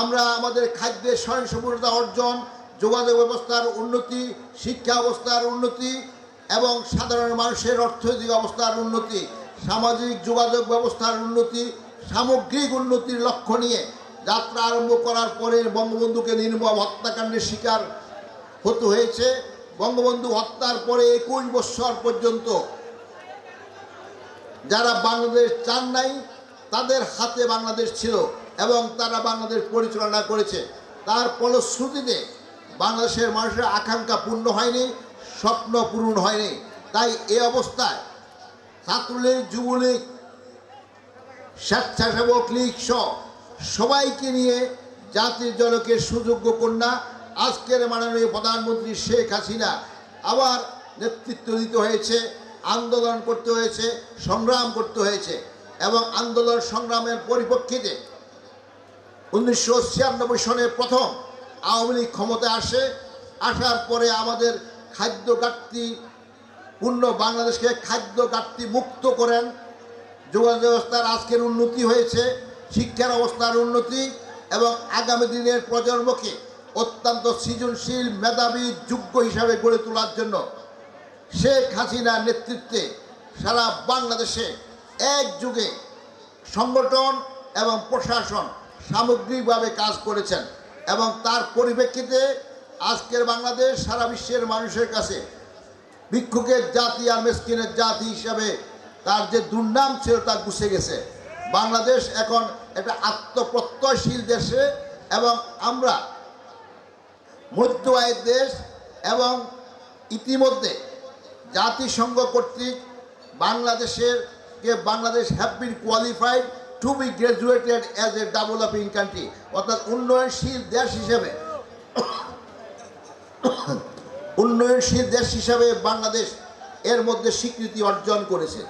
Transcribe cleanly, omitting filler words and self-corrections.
আমরা আমাদের খাদ্যের স্বয়ংসম্পূর্ণতা অর্জন, যোগাযোগ ব্যবস্থার উন্নতি, শিক্ষা অবস্থার উন্নতি এবং সাধারণ মানুষের অর্থনৈতিক অবস্থার উন্নতি, সামাজিক যোগাযোগ ব্যবস্থার উন্নতি, সামগ্রিক উন্নতির লক্ষ্য নিয়ে যাত্রা আরম্ভ করার পরে বঙ্গবন্ধুকে নির্মম হত্যাকাণ্ডের শিকার হতে হয়েছে। বঙ্গবন্ধু হত্যার পরে 21 বছর পর্যন্ত যারা বাংলাদেশ চান নাই তাদের হাতে বাংলাদেশ ছিল এবং তারা বাংলাদেশ পরিচালনা করেছে। তার ফলশ্রুতিতে বাংলাদেশের মানুষের আকাঙ্ক্ষা পূর্ণ হয়নি, স্বপ্ন পূরণ হয়নি। তাই এই অবস্থায় ছাত্রলীগ, যুবলীগ, স্বেচ্ছাসেবক লীগ সহ সবাইকে নিয়ে জাতির জনকের সুযোগ্য কন্যা আজকের মাননীয় প্রধানমন্ত্রী শেখ হাসিনা আবার নেতৃত্ব দিতে হয়েছে, আন্দোলন করতে হয়েছে, সংগ্রাম করতে হয়েছে এবং আন্দোলন সংগ্রামের পরিপ্রেক্ষিতে 1996 সনে প্রথম আওয়ামী লীগ ক্ষমতায় আসে। আসার পরে আমাদের খাদ্য ঘাটতি পূর্ণ বাংলাদেশকে খাদ্য ঘাটতি মুক্ত করেন। যোগাযোগ ব্যবস্থার আজকের উন্নতি হয়েছে, শিক্ষার অবস্থার উন্নতি এবং আগামী দিনের প্রজন্মকে অত্যন্ত সৃজনশীল, মেধাবী, যোগ্য হিসাবে গড়ে তোলার জন্য শেখ হাসিনার নেতৃত্বে সারা বাংলাদেশে একযোগে সংগঠন এবং প্রশাসন সামগ্রিকভাবে কাজ করেছেন এবং তার পরিপ্রেক্ষিতে আজকের বাংলাদেশ সারা বিশ্বের মানুষের কাছে ভিক্ষুকের জাতি আর মিসকিনের জাতি হিসাবে তার যে দুর্নাম ছিল তা গুছে গেছে। বাংলাদেশ এখন একটা আত্মপ্রত্যয়শীল দেশে এবং আমরা মধ্য আয়ের দেশ এবং ইতিমধ্যে জাতিসংঘ কর্তৃক Bangladesh have been qualified to be graduated as a developing country, অর্থাৎ উন্নয়নশীল দেশ হিসেবে বাংলাদেশ এর মধ্যে স্বীকৃতি অর্জন করেছে।